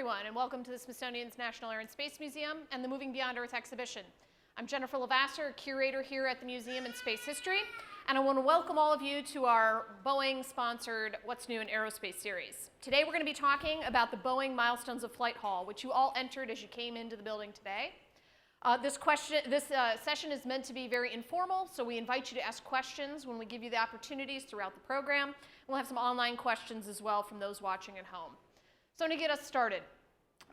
everyone, and welcome to the Smithsonian's National Air and Space Museum and the Moving Beyond Earth exhibition. I'm Jennifer Lavasser, curator here at the Museum in Space History, and I want to welcome all of you to our Boeing-sponsored What's New in Aerospace series. Today we're going to be talking about the Boeing Milestones of Flight Hall, which you all entered as you came into the building today. This session is meant to be very informal, so we invite you to ask questions when we give you the opportunities throughout the program. We'll have some online questions as well from those watching at home. So to get us started,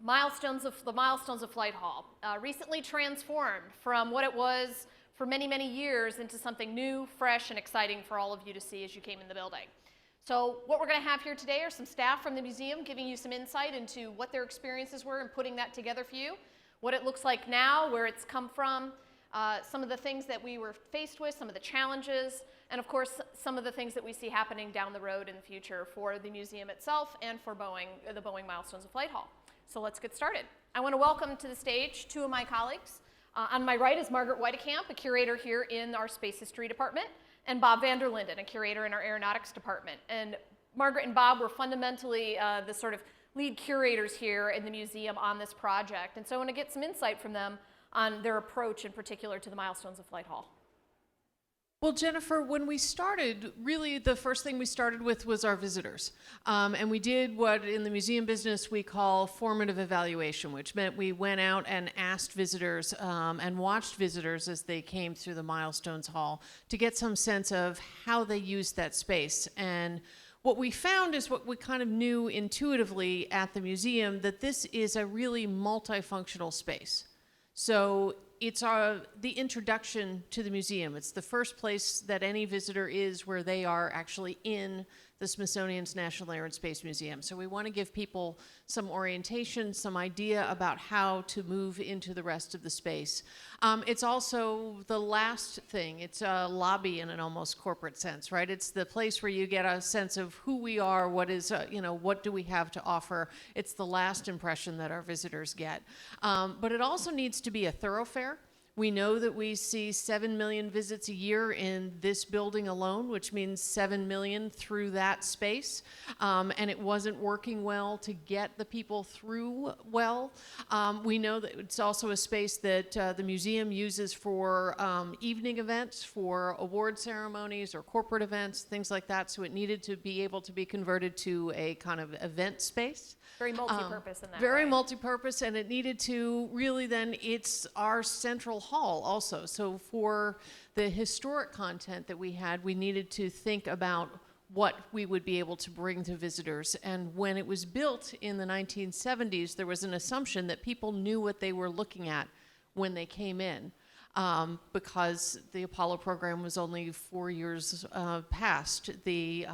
the Milestones of Flight Hall, recently transformed from what it was for many, many years into something new, fresh, and exciting for all of you to see as you came in the building. So what we're going to have here today are some staff from the museum giving you some insight into what their experiences were and putting that together for you, what it looks like now, where it's come from, some of the things that we were faced with, some of the challenges, and of course, some of the things that we see happening down the road in the future for the museum itself and for Boeing, the Boeing Milestones of Flight Hall. So let's get started. I want to welcome to the stage two of my colleagues. On my right is Margaret Whitekamp, a curator here in our Space History Department, and Bob Vander Linden, a curator in our Aeronautics Department. And Margaret and Bob were fundamentally the sort of lead curators here in the museum on this project. And so I want to get some insight from them on their approach in particular to the Milestones of Flight Hall. Well, Jennifer, when we started, really the first thing we started with was our visitors. And we did what in the museum business we call formative evaluation, which meant we went out and asked visitors and watched visitors as they came through the Milestones Hall to get some sense of how they used that space. And what we found is what we kind of knew intuitively at the museum, that this is a really multifunctional space. So it's the introduction to the museum. It's the first place that any visitor is where they are actually in the Smithsonian's National Air and Space Museum. So we want to give people some orientation, some idea about how to move into the rest of the space. It's also the last thing. It's a lobby in an almost corporate sense, right? It's the place where you get a sense of who we are, what is, what do we have to offer. It's the last impression that our visitors get. But it also needs to be a thoroughfare. We know that we see 7 million visits a year in this building alone, which means 7 million through that space. And it wasn't working well to get the people through well. We know that it's also a space that the museum uses for evening events, for award ceremonies or corporate events, things like that. So it needed to be able to be converted to a kind of event space. Very multi-purpose in that Very way. multi-purpose, and it needed to really then, it's our central hall also. So for the historic content that we had, we needed to think about what we would be able to bring to visitors. And when it was built in the 1970s, there was an assumption that people knew what they were looking at when they came in. Because the Apollo program was only 4 years past. The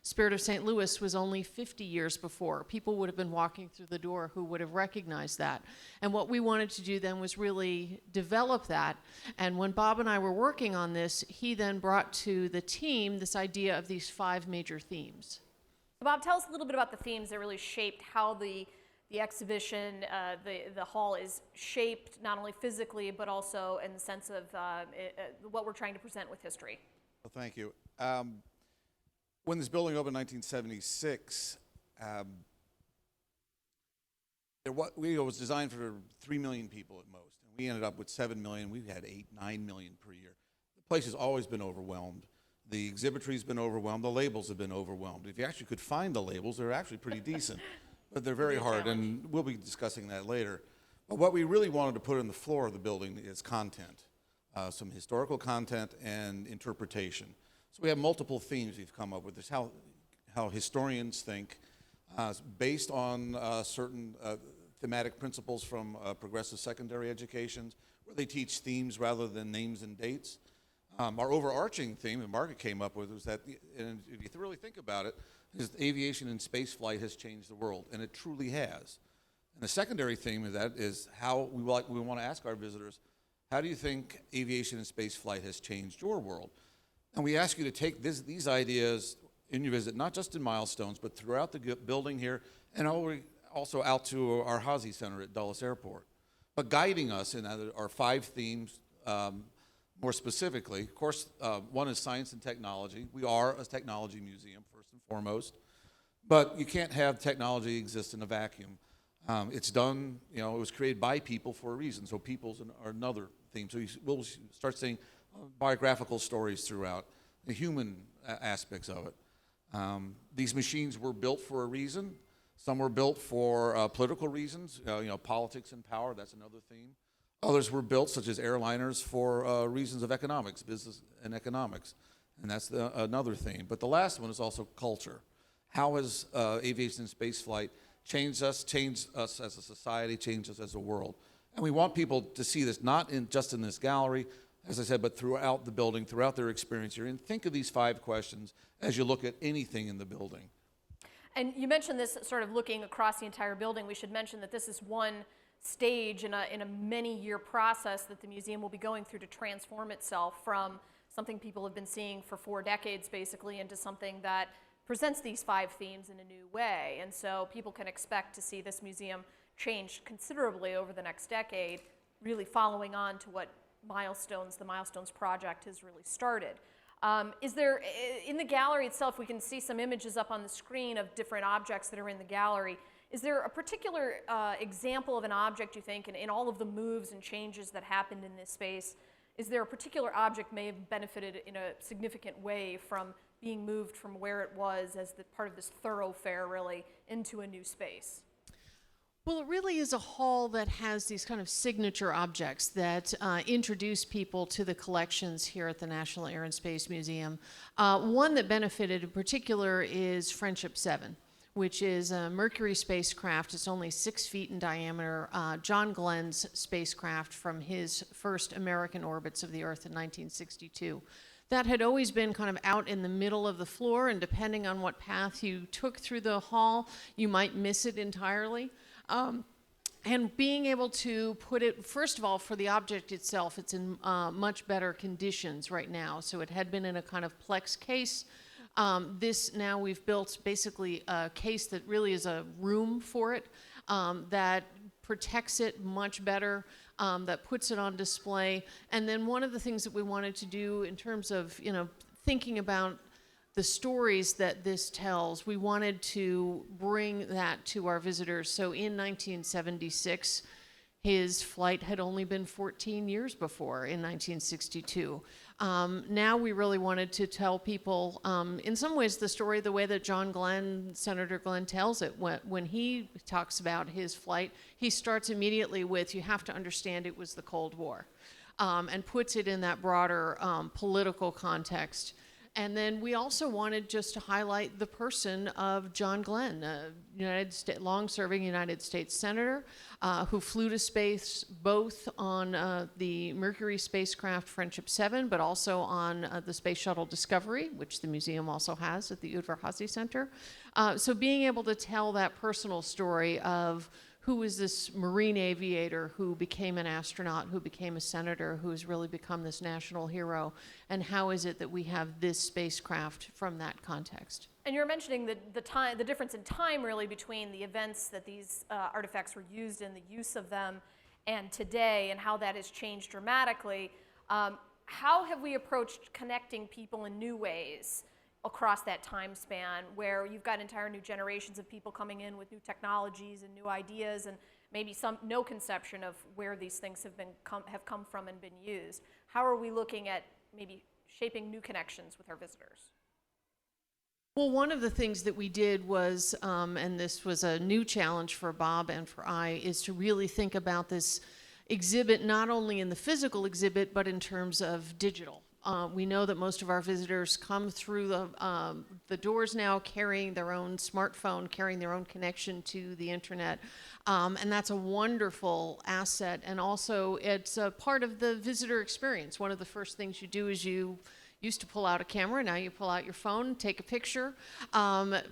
Spirit of St. Louis was only 50 years before. People would have been walking through the door who would have recognized that. And what we wanted to do then was really develop that. And when Bob and I were working on this, he then brought to the team this idea of these 5 major themes. Bob, tell us a little bit about the themes that really shaped how the exhibition, the hall is shaped not only physically, but also in the sense of what we're trying to present with history. Well, thank you. When this building opened in 1976, it was designed for 3 million people at most. And we ended up with 7 million. We've had 8, 9 million per year. The place has always been overwhelmed. The exhibitry's been overwhelmed. The labels have been overwhelmed. If you actually could find the labels, they're actually pretty decent. But they're very hard, and we'll be discussing that later. But what we really wanted to put on the floor of the building is content, some historical content and interpretation. So we have multiple themes we've come up with. This how historians think, based on certain thematic principles from progressive secondary educations, where they teach themes rather than names and dates. Our overarching theme that Margaret came up with was that, and if you really think about it, is aviation and space flight has changed the world, and it truly has. And the secondary theme of that is how we want to ask our visitors, how do you think aviation and space flight has changed your world? And we ask you to take these ideas in your visit, not just in Milestones, but throughout the building here, and also out to our Hazy Center at Dulles Airport. But guiding us in our 5 themes, more specifically, of course, one is science and technology. We are a technology museum, first and foremost. But you can't have technology exist in a vacuum. It's done, you know, it was created by people for a reason, so people's are another theme. So we'll start seeing biographical stories throughout, the human aspects of it. These machines were built for a reason. Some were built for political reasons, you know, politics and power, that's another theme. Others were built, such as airliners, for reasons of economics, business and economics, and that's another theme. But the last one is also culture. How has aviation and space flight changed us as a society, changed us as a world? And we want people to see this not just in this gallery, as I said, but throughout the building, throughout their experience here. And think of these 5 questions as you look at anything in the building. And you mentioned this sort of looking across the entire building. We should mention that this is one stage in a many-year process that the museum will be going through to transform itself from something people have been seeing for 4 decades, basically, into something that presents these 5 themes in a new way. And so people can expect to see this museum change considerably over the next decade, really following on to what the Milestones project has really started. Is there, in the gallery itself, we can see some images up on the screen of different objects that are in the gallery. Is there a particular example of an object, you think, in all of the moves and changes that happened in this space, is there a particular object may have benefited in a significant way from being moved from where it was as part of this thoroughfare, really, into a new space? Well, it really is a hall that has these kind of signature objects that introduce people to the collections here at the National Air and Space Museum. One that benefited in particular is Friendship 7, which is a Mercury spacecraft. It's only 6 feet in diameter. John Glenn's spacecraft from his first American orbits of the Earth in 1962. That had always been kind of out in the middle of the floor, and depending on what path you took through the hall, you might miss it entirely. And being able to put it, first of all, for the object itself, it's in much better conditions right now. So it had been in a kind of Plex case. This now we've built basically a case that really is a room for it, that protects it much better, that puts it on display. And then one of the things that we wanted to do in terms of, you know, thinking about the stories that this tells, we wanted to bring that to our visitors. So in 1976, his flight had only been 14 years before, in 1962. Now we really wanted to tell people, in some ways, the story the way that John Glenn, Senator Glenn, tells it. When he talks about his flight, he starts immediately with, you have to understand it was the Cold War, and puts it in that broader political context. And then we also wanted just to highlight the person of John Glenn, a long-serving United States Senator who flew to space both on the Mercury spacecraft Friendship 7, but also on the Space Shuttle Discovery, which the museum also has at the Udvar Hazy Center. So being able to tell that personal story of who is this Marine aviator who became an astronaut, who became a senator, who has really become this national hero, and how is it that we have this spacecraft from that context? And you're mentioning the difference in time, really, between the events that these artifacts were used in, the use of them, and today, and how that has changed dramatically. How have we approached connecting people in new ways across that time span, where you've got entire new generations of people coming in with new technologies and new ideas, and maybe no conception of where these things have come from and been used? How are we looking at maybe shaping new connections with our visitors? Well, one of the things that we did was, and this was a new challenge for Bob and for I, is to really think about this exhibit not only in the physical exhibit, but in terms of digital. We know that most of our visitors come through the doors now carrying their own smartphone, carrying their own connection to the internet, and that's a wonderful asset. And also, it's a part of the visitor experience. One of the first things you do is you used to pull out a camera, now you pull out your phone, take a picture,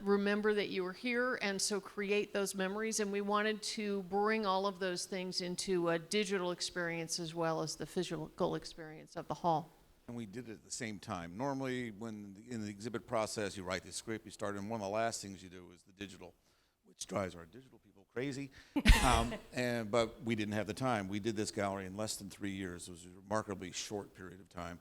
remember that you were here, and so create those memories. And we wanted to bring all of those things into a digital experience as well as the physical experience of the hall. And we did it at the same time. Normally, in the exhibit process, you write the script, you start, and one of the last things you do is the digital, which drives our digital people crazy. But we didn't have the time. We did this gallery in less than 3 years. It was a remarkably short period of time.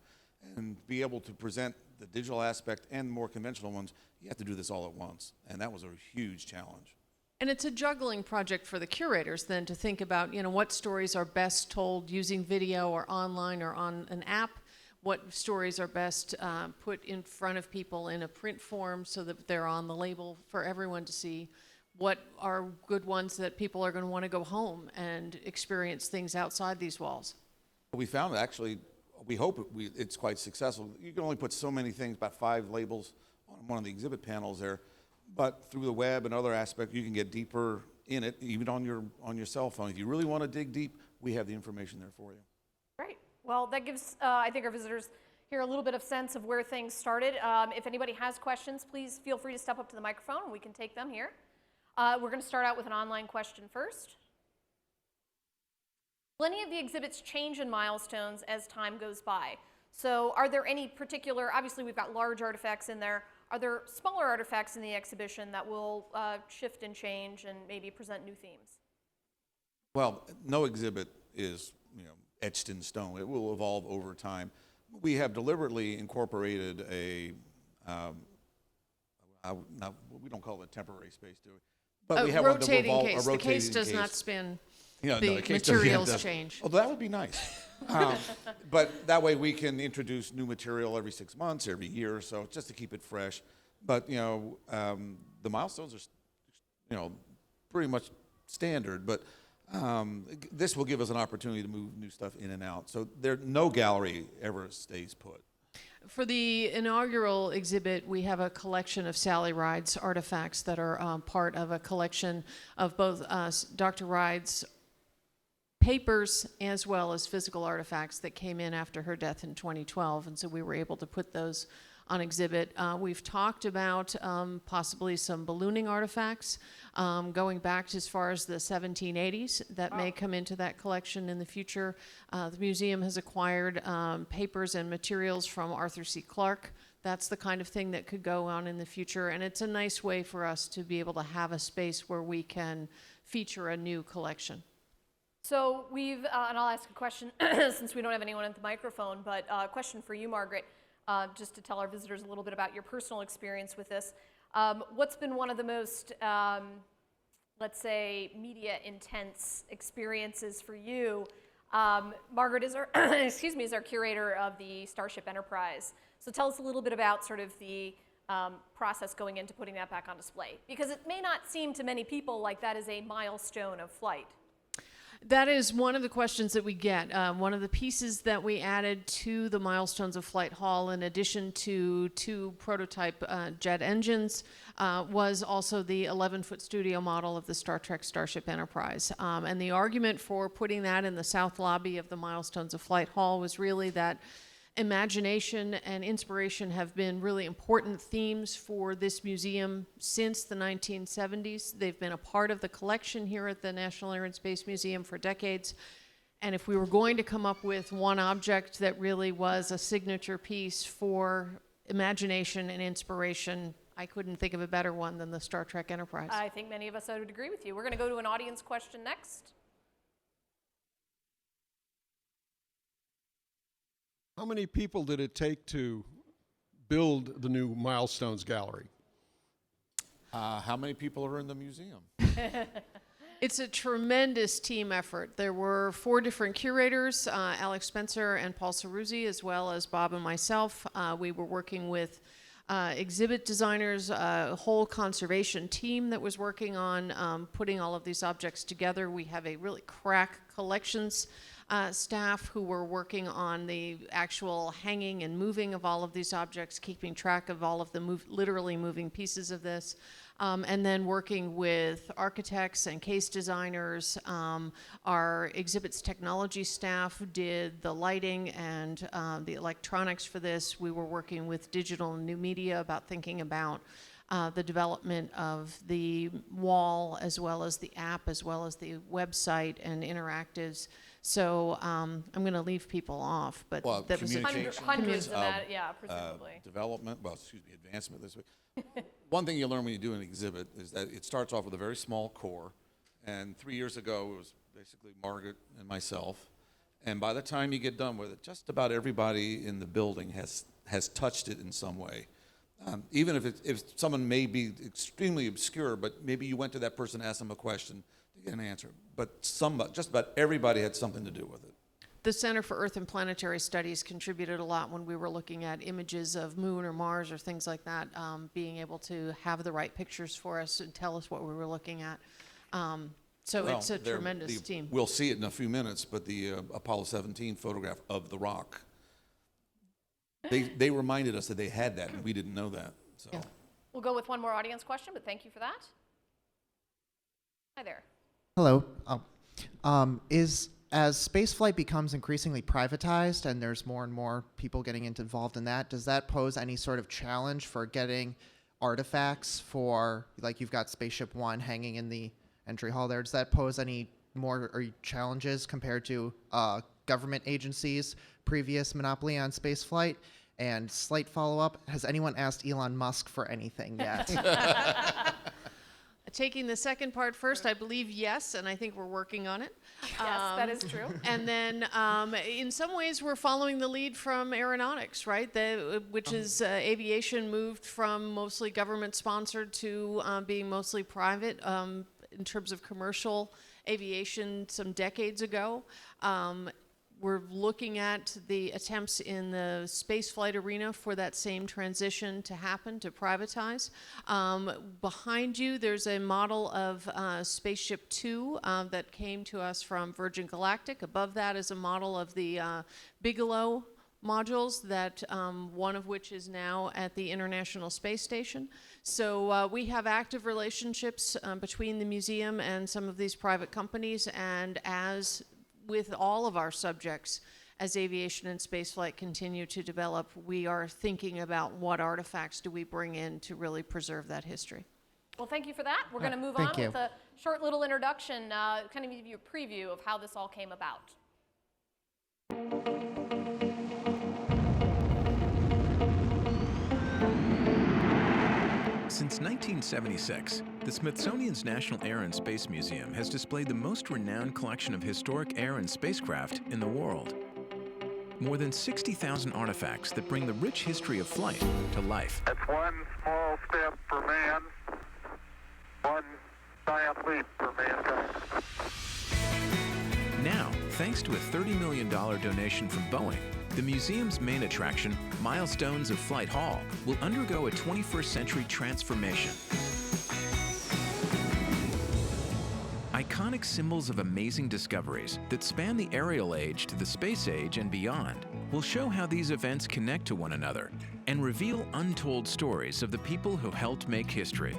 And be able to present the digital aspect and more conventional ones, you have to do this all at once. And that was a huge challenge. And it's a juggling project for the curators then to think about, what stories are best told using video or online or on an app, what stories are best put in front of people in a print form so that they're on the label for everyone to see, what are good ones that people are going to want to go home and experience things outside these walls. We found actually, we hope it's quite successful. You can only put so many things, about 5 labels on one of the exhibit panels there. But through the web and other aspects, you can get deeper in it, even on your cell phone. If you really want to dig deep, we have the information there for you. Great. Well, that gives, I think, our visitors here a little bit of sense of where things started. If anybody has questions, please feel free to step up to the microphone and we can take them here. We're going to start out with an online question first. Plenty of the exhibits change in Milestones as time goes by. So are there any particular, obviously we've got large artifacts in there, are there smaller artifacts in the exhibition that will shift and change and maybe present new themes? Well, no exhibit is etched in stone. It will evolve over time. We have deliberately incorporated we don't call it a temporary space, do we? But we have rotating case. A rotating the case does case. not spin. No, the materials change. Oh, that would be nice. But that way we can introduce new material every 6 months, every year or so, just to keep it fresh. But the Milestones are, pretty much standard. But this will give us an opportunity to move new stuff in and out. So no gallery ever stays put. For the inaugural exhibit, we have a collection of Sally Ride's artifacts that are part of a collection of both Dr. Ride's papers as well as physical artifacts that came in after her death in 2012, and so we were able to put those on exhibit. We've talked about possibly some ballooning artifacts going back to as far as the 1780s that may come into that collection in the future. The museum has acquired papers and materials from Arthur C. Clarke. That's the kind of thing that could go on in the future, and it's a nice way for us to be able to have a space where we can feature a new collection. So we've, and I'll ask a question since we don't have anyone at the microphone, but a question for you, Margaret, just to tell our visitors a little bit about your personal experience with this. What's been one of the most, let's say, media-intense experiences for you? Margaret is our, excuse me, is our curator of the Starship Enterprise. So tell us a little bit about sort of the process going into putting that back on display, because it may not seem to many people like that is a milestone of flight. That is one of the questions that we get. One of the pieces that we added to the Milestones of Flight Hall, in addition to 2 prototype jet engines, was also the 11-foot studio model of the Star Trek Starship Enterprise. And the argument for putting that in the south lobby of the Milestones of Flight Hall was really that imagination and inspiration have been really important themes for this museum since the 1970s. They've been a part of the collection here at the National Air and Space Museum for decades. And if we were going to come up with one object that really was a signature piece for imagination and inspiration, I couldn't think of a better one than the Star Trek Enterprise. I think many of us would agree with you. We're going to go to an audience question next. How many people did it take to build the new Milestones Gallery? How many people are in the museum? It's a tremendous team effort. There were 4 different curators, Alex Spencer and Paul Ceruzzi, as well as Bob and myself. We were working with exhibit designers, a whole conservation team that was working on putting all of these objects together. We have a really crack collections staff who were working on the actual hanging and moving of all of these objects, keeping track of all of the literally moving pieces of this, and then working with architects and case designers. Our exhibits technology staff did the lighting and the electronics for this. We were working with digital and new media about thinking about the development of the wall, as well as the app, as well as the website and interactives. So I'm going to leave people off, but Well, that was Hundreds of that, yeah, presumably. Advancement this way. One thing you learn when you do an exhibit is that it starts off with a very small core, and 3 years ago it was basically Margaret and myself, and by the time you get done with it, just about everybody in the building has touched it in some way. Even if someone may be extremely obscure, but maybe you went to that person, asked them a question to get an answer. But just about everybody had something to do with it. The Center for Earth and Planetary Studies contributed a lot when we were looking at images of Moon or Mars or things like that, being able to have the right pictures for us and tell us what we were looking at. So it's a tremendous team. We'll see it in a few minutes, but the Apollo 17 photograph of the rock, they reminded us that they had that, and we didn't know that. So. Yeah. We'll go with one more audience question, but thank you for that. Hi there. Hello. As spaceflight becomes increasingly privatized and there's more and more people getting involved in that, does that pose any sort of challenge for getting artifacts for, like you've got Spaceship One hanging in the entry hall there, does that pose any more challenges compared to government agencies' previous monopoly on spaceflight? And slight follow-up, has anyone asked Elon Musk for anything yet? Taking the second part first, I believe yes, and I think we're working on it. Yes, that is true. And then in some ways we're following the lead from aeronautics, right? Which is aviation moved from mostly government sponsored to being mostly private in terms of commercial aviation some decades ago. We're looking at the attempts in the spaceflight arena for that same transition to happen, to privatize. Behind you, there's a model of Spaceship Two that came to us from Virgin Galactic. Above that is a model of the Bigelow modules, that one of which is now at the International Space Station. So we have active relationships between the museum and some of these private companies, and as with all of our subjects, as aviation and spaceflight continue to develop, we are thinking about what artifacts do we bring in to really preserve that history. Well, thank you for that. We're going to move thank on you. with a short little introduction, kind of give you a preview of how this all came about. Since 1976, the Smithsonian's National Air and Space Museum has displayed the most renowned collection of historic air and spacecraft in the world. More than 60,000 artifacts that bring the rich history of flight to life. That's one small step for man, one giant leap for mankind. Now, thanks to a $30 million donation from Boeing, the museum's main attraction, Milestones of Flight Hall, will undergo a 21st century transformation. Iconic symbols of amazing discoveries that span the aerial age to the space age and beyond will show how these events connect to one another and reveal untold stories of the people who helped make history.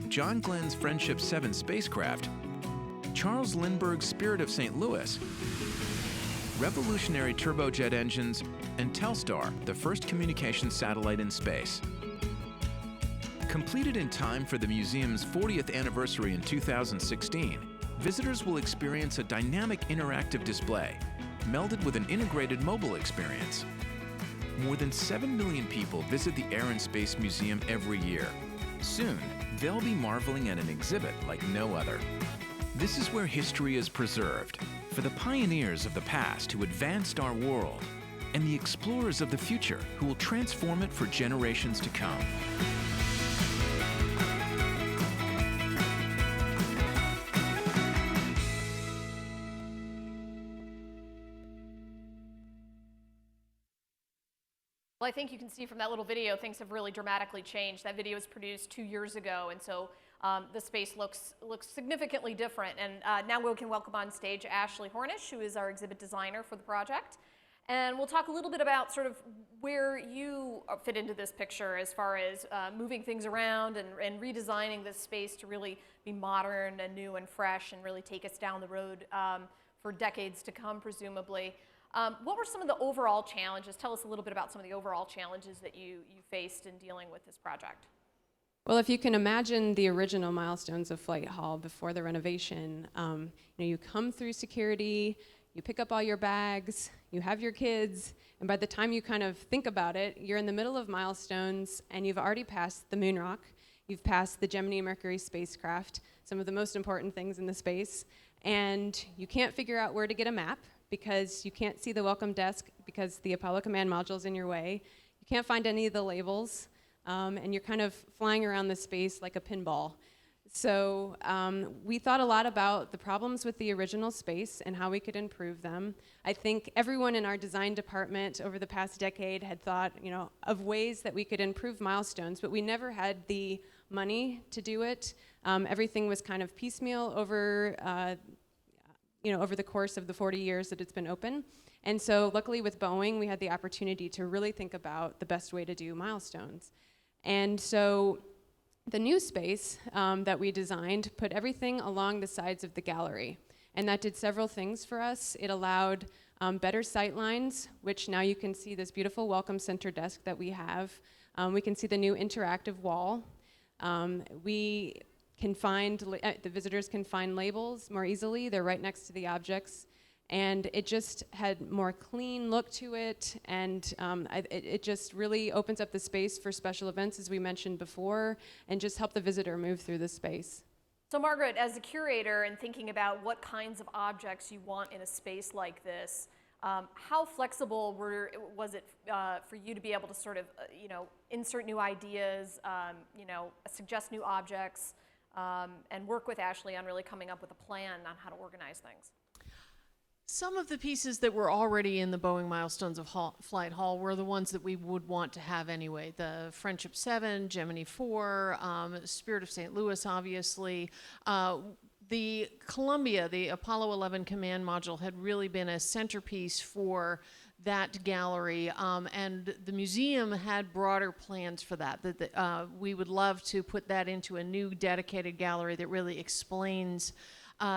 John Glenn's Friendship 7 spacecraft, Charles Lindbergh's Spirit of St. Louis, revolutionary turbojet engines, and Telstar, the first communications satellite in space. Completed in time for the museum's 40th anniversary in 2016, visitors will experience a dynamic interactive display, melded with an integrated mobile experience. More than 7 million people visit the Air and Space Museum every year. Soon, they'll be marveling at an exhibit like no other. This is where history is preserved, for the pioneers of the past who advanced our world, and the explorers of the future who will transform it for generations to come. Well, I think you can see from that little video, things have really dramatically changed. That video was produced 2 years ago, and so the space looks significantly different. And now we can welcome on stage Ashley Hornish, who is our exhibit designer for the project. And we'll talk a little bit about sort of where you fit into this picture as far as moving things around and redesigning this space to really be modern and new and fresh and really take us down the road for decades to come, presumably. What were some of the overall challenges? Tell us a little bit about some of the overall challenges that you faced in dealing with this project. Well, if you can imagine the original Milestones of Flight Hall before the renovation, you come through security, you pick up all your bags, you have your kids, and by the time you kind of think about it, you're in the middle of Milestones and you've already passed the moon rock, you've passed the Gemini and Mercury spacecraft, some of the most important things in the space, and you can't figure out where to get a map because you can't see the welcome desk because the Apollo command module's in your way. You can't find any of the labels, and you're kind of flying around the space like a pinball. So we thought a lot about the problems with the original space and how we could improve them. I think everyone in our design department over the past decade had thought, of ways that we could improve Milestones, but we never had the money to do it. Everything was kind of piecemeal over the course of the 40 years that it's been open. And so luckily with Boeing, we had the opportunity to really think about the best way to do Milestones. And so the new space that we designed put everything along the sides of the gallery. And that did several things for us. It allowed better sight lines, which now you can see this beautiful welcome center desk that we have. We can see the new interactive wall. We can find, the visitors can find labels more easily. They're right next to the objects. And it just had more clean look to it, and it just really opens up the space for special events, as we mentioned before, and just help the visitor move through the space. So Margaret, as a curator and thinking about what kinds of objects you want in a space like this, how flexible was it for you to be able to sort of, insert new ideas, suggest new objects, and work with Ashley on really coming up with a plan on how to organize things? Some of the pieces that were already in the Boeing Milestones of Flight Hall were the ones that we would want to have anyway. The Friendship 7, Gemini 4, Spirit of St. Louis, obviously. The Columbia, the Apollo 11 command module, had really been a centerpiece for that gallery, and the museum had broader plans for that. We would love to put that into a new dedicated gallery that really explains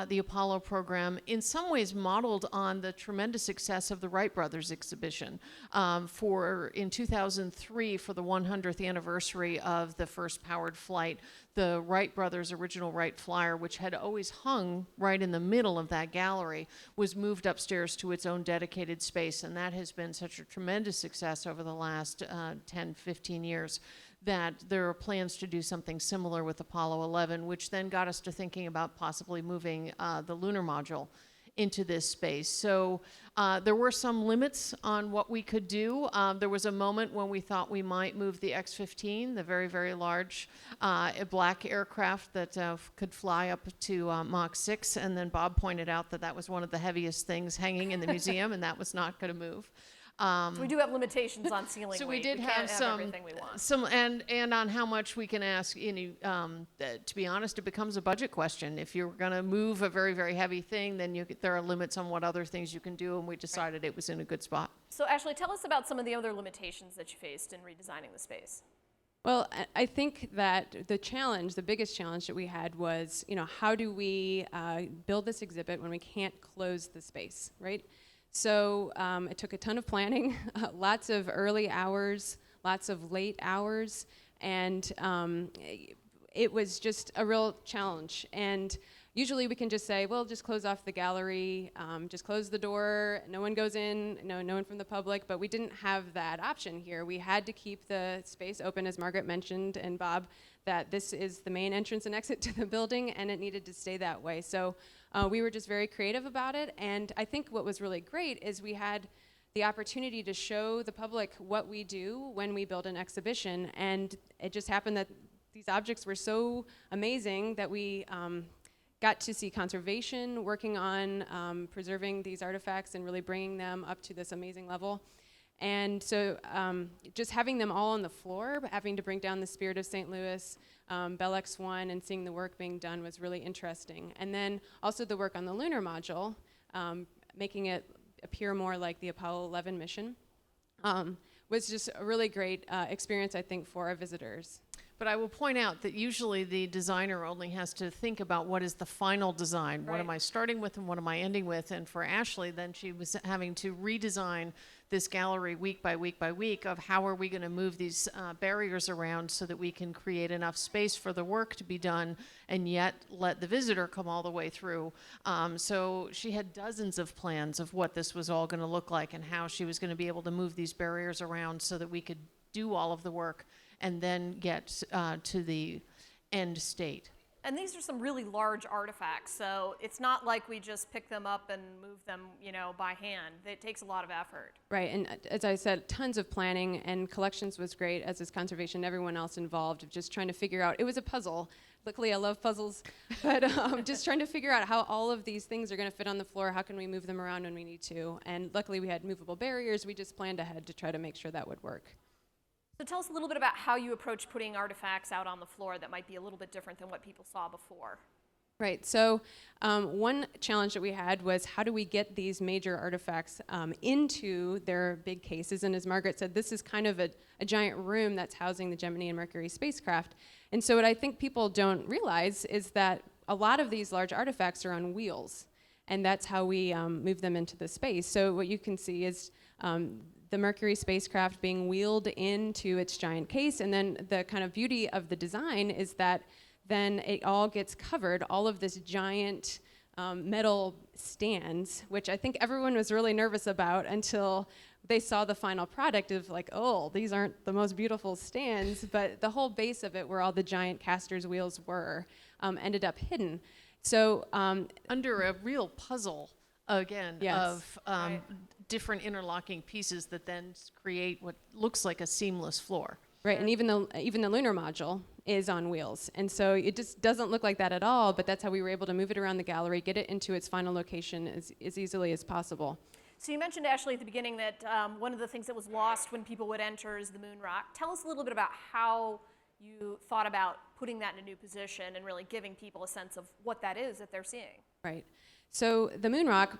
the Apollo program, in some ways modeled on the tremendous success of the Wright Brothers exhibition. In 2003, for the 100th anniversary of the first powered flight, the Wright Brothers original Wright Flyer, which had always hung right in the middle of that gallery, was moved upstairs to its own dedicated space, and that has been such a tremendous success over the last 10, 15 years. That there are plans to do something similar with Apollo 11, which then got us to thinking about possibly moving the lunar module into this space. So there were some limits on what we could do. There was a moment when we thought we might move the X-15, the very, very large black aircraft that could fly up to Mach 6, and then Bob pointed out that that was one of the heaviest things hanging in the museum, and that was not going to move. So we do have limitations on ceiling weight. So we did we have can't some, everything we want. and on how much we can ask. To be honest, it becomes a budget question. If you're going to move a very, very heavy thing, then there are limits on what other things you can do, and we decided it was in a good spot. So Ashley, tell us about some of the other limitations that you faced in redesigning the space. Well, I think that the biggest challenge that we had was, how do we build this exhibit when we can't close the space, right? So it took a ton of planning, lots of early hours, lots of late hours, and it was just a real challenge. And usually we can just say, well, just close off the gallery, just close the door, no one goes in, no one from the public, but we didn't have that option here. We had to keep the space open, as Margaret mentioned, and Bob, that this is the main entrance and exit to the building, and it needed to stay that way. So we were just very creative about it, and I think what was really great is we had the opportunity to show the public what we do when we build an exhibition, and it just happened that these objects were so amazing that we got to see conservation working on preserving these artifacts and really bringing them up to this amazing level. And so just having them all on the floor, having to bring down the Spirit of St. Louis, Bell X-1, and seeing the work being done was really interesting. And then also the work on the lunar module, making it appear more like the Apollo 11 mission, was just a really great experience, I think, for our visitors. But I will point out that usually the designer only has to think about what is the final design. Right. What am I starting with and what am I ending with? And for Ashley, then she was having to redesign this gallery week by week by week of how are we going to move these barriers around so that we can create enough space for the work to be done and yet let the visitor come all the way through. So she had dozens of plans of what this was all going to look like and how she was going to be able to move these barriers around so that we could do all of the work and then get to the end state. And these are some really large artifacts, so it's not like we just pick them up and move them, by hand. It takes a lot of effort. Right, and as I said, tons of planning, and collections was great, as is conservation, everyone else involved, of just trying to figure out, it was a puzzle. Luckily, I love puzzles, but just trying to figure out how all of these things are going to fit on the floor, how can we move them around when we need to, and luckily we had movable barriers, we just planned ahead to try to make sure that would work. So tell us a little bit about how you approach putting artifacts out on the floor that might be a little bit different than what people saw before. Right, so one challenge that we had was how do we get these major artifacts into their big cases, and as Margaret said, this is kind of a giant room that's housing the Gemini and Mercury spacecraft, and so what I think people don't realize is that a lot of these large artifacts are on wheels, and that's how we move them into the space. So what you can see is the Mercury spacecraft being wheeled into its giant case, and then the kind of beauty of the design is that then it all gets covered, all of this giant metal stands, which I think everyone was really nervous about until they saw the final product of like, oh, these aren't the most beautiful stands, but the whole base of it where all the giant casters wheels were ended up hidden. So Under a real puzzle, again, Yes. of Right. different interlocking pieces that then create what looks like a seamless floor. right, and even the lunar module is on wheels, and so it just doesn't look like that at all, but that's how we were able to move it around the gallery, get it into its final location as easily as possible. So you mentioned, Ashley, at the beginning that one of the things that was lost when people would enter is the moon rock. Tell us a little bit about how you thought about putting that in a new position and really giving people a sense of what that is that they're seeing. Right. So the moon rock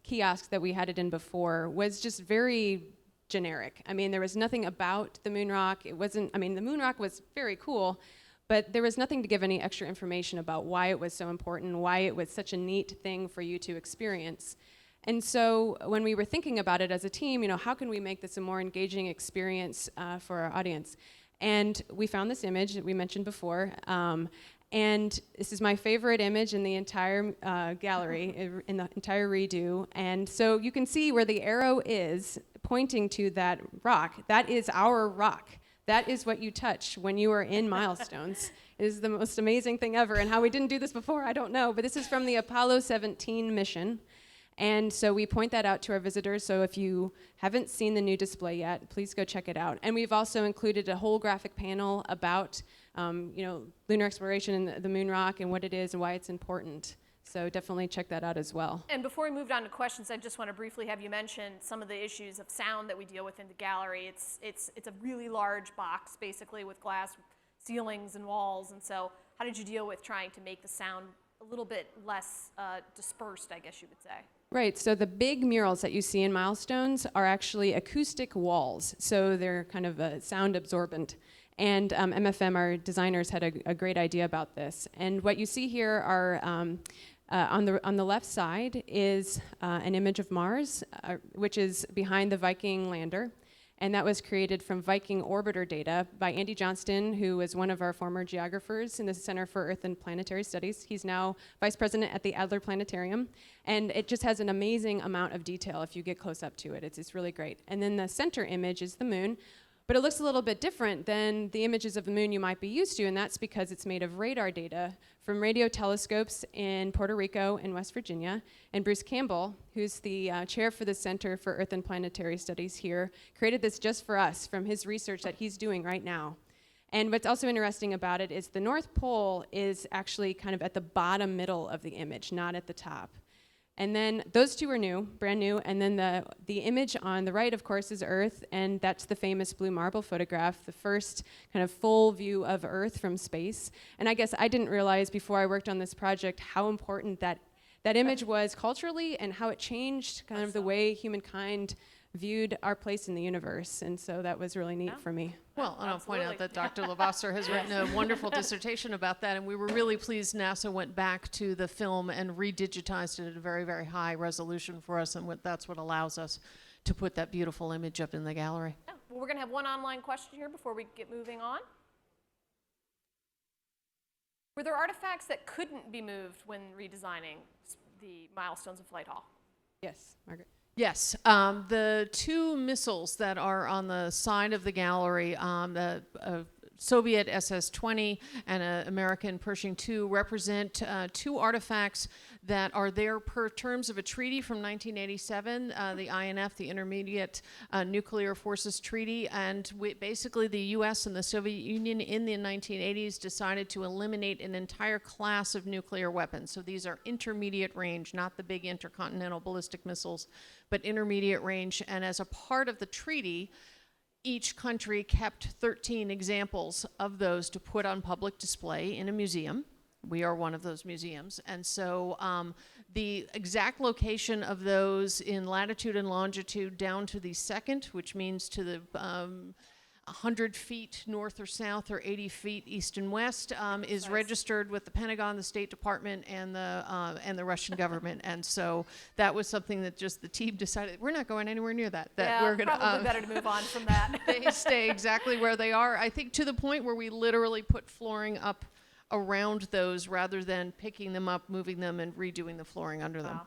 kiosk that we had it in before was just very generic. I mean, there was nothing about the moon rock. It wasn't, I mean, the moon rock was very cool, but there was nothing to give any extra information about why it was so important, why it was such a neat thing for you to experience. And so when we were thinking about it as a team, how can we make this a more engaging experience for our audience? And we found this image that we mentioned before, and this is my favorite image in the entire gallery, in the entire redo. And so you can see where the arrow is pointing to that rock. That is our rock. That is what you touch when you are in Milestones. It is the most amazing thing ever. And how we didn't do this before, I don't know. But this is from the Apollo 17 mission. And so we point that out to our visitors. So if you haven't seen the new display yet, please go check it out. And we've also included a whole graphic panel about lunar exploration and the moon rock and what it is and why it's important. So definitely check that out as well. And before we moved on to questions, I just want to briefly have you mention some of the issues of sound that we deal with in the gallery. It's a really large box, basically, with glass ceilings and walls. And so how did you deal with trying to make the sound a little bit less dispersed, I guess you would say? Right, so the big murals that you see in Milestones are actually acoustic walls, so they're kind of sound absorbent. And MFM, our designers, had a great idea about this. And what you see here are, on the left side is an image of Mars, which is behind the Viking lander. And that was created from Viking orbiter data by Andy Johnston, who was one of our former geographers in the Center for Earth and Planetary Studies. He's now vice president at the Adler Planetarium. And it just has an amazing amount of detail if you get close up to it. It's really great. And then the center image is the moon. But it looks a little bit different than the images of the moon you might be used to, and that's because it's made of radar data from radio telescopes in Puerto Rico and West Virginia. And Bruce Campbell, who's the chair for the Center for Earth and Planetary Studies here, created this just for us from his research that he's doing right now. And what's also interesting about it is the North Pole is actually kind of at the bottom middle of the image, not at the top. And then those two are new, brand new, and then the image on the right, of course, is Earth, and that's the famous blue marble photograph, the first kind of full view of Earth from space. And I guess I didn't realize before I worked on this project how important that image was culturally and how it changed kind of the way humankind viewed our place in the universe, and so that was really neat for me. Well, and I'll point out that Dr. Levasseur has written a wonderful dissertation about that, and we were really pleased NASA went back to the film and redigitized it at a very, very high resolution for us, and that's what allows us to put that beautiful image up in the gallery. Yeah. Well, we're going to have one online question here before we get moving on. Were there artifacts that couldn't be moved when redesigning the Milestones of Flight Hall? Yes, Margaret. Yes, the two missiles that are on the side of the gallery, Soviet SS-20 and an American Pershing II represent two artifacts that are there per terms of a treaty from 1987, the INF, the Intermediate Nuclear Forces Treaty, and basically the U.S. and the Soviet Union in the 1980s decided to eliminate an entire class of nuclear weapons. So these are intermediate range, not the big intercontinental ballistic missiles, but intermediate range. And as a part of the treaty, each country kept 13 examples of those to put on public display in a museum. We are one of those museums. And so the exact location of those in latitude and longitude down to the second, which means to the 100 feet north or south or 80 feet east and west, is registered with the Pentagon, the State Department, and the Russian government. And so that was something that just the team decided, we're not going anywhere near that. Yeah, we're gonna, probably better to move on from that. They stay exactly where they are. I think to the point where we literally put flooring up around those rather than picking them up, moving them, and redoing the flooring under them. Wow.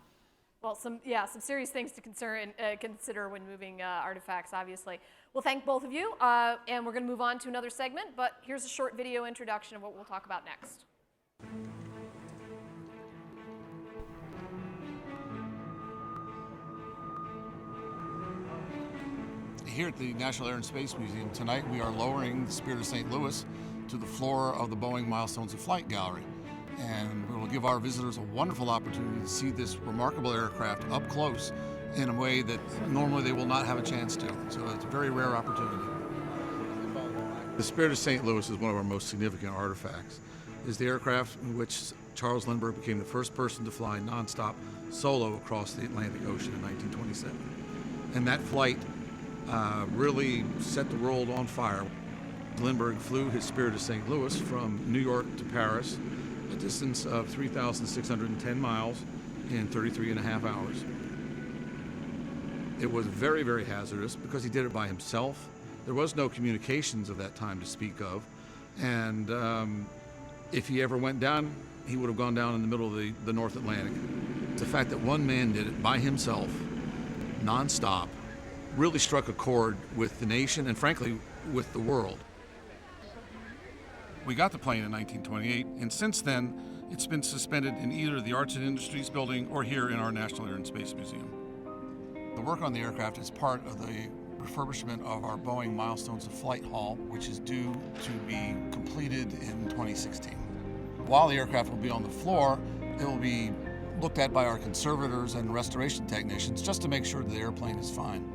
Well, some serious things to consider when moving artifacts, obviously. Well, thank both of you, and we're going to move on to another segment, but here's a short video introduction of what we'll talk about next. Here at the National Air and Space Museum tonight, we are lowering the Spirit of St. Louis to the floor of the Boeing Milestones of Flight Gallery. And we will give our visitors a wonderful opportunity to see this remarkable aircraft up close in a way that normally they will not have a chance to. So it's a very rare opportunity. The Spirit of St. Louis is one of our most significant artifacts. It is the aircraft in which Charles Lindbergh became the first person to fly nonstop solo across the Atlantic Ocean in 1927. And that flight really set the world on fire. Lindbergh flew his Spirit of St. Louis from New York to Paris, a distance of 3,610 miles in 33 and a half hours. It was very, very hazardous because he did it by himself. There was no communications of that time to speak of. And if he ever went down, he would have gone down in the middle of the North Atlantic. The fact that one man did it by himself, nonstop, really struck a chord with the nation and frankly with the world. We got the plane in 1928, and since then it's been suspended in either the Arts and Industries building or here in our National Air and Space Museum. The work on the aircraft is part of the refurbishment of our Boeing Milestones of Flight Hall, which is due to be completed in 2016. While the aircraft will be on the floor, it will be looked at by our conservators and restoration technicians just to make sure the airplane is fine.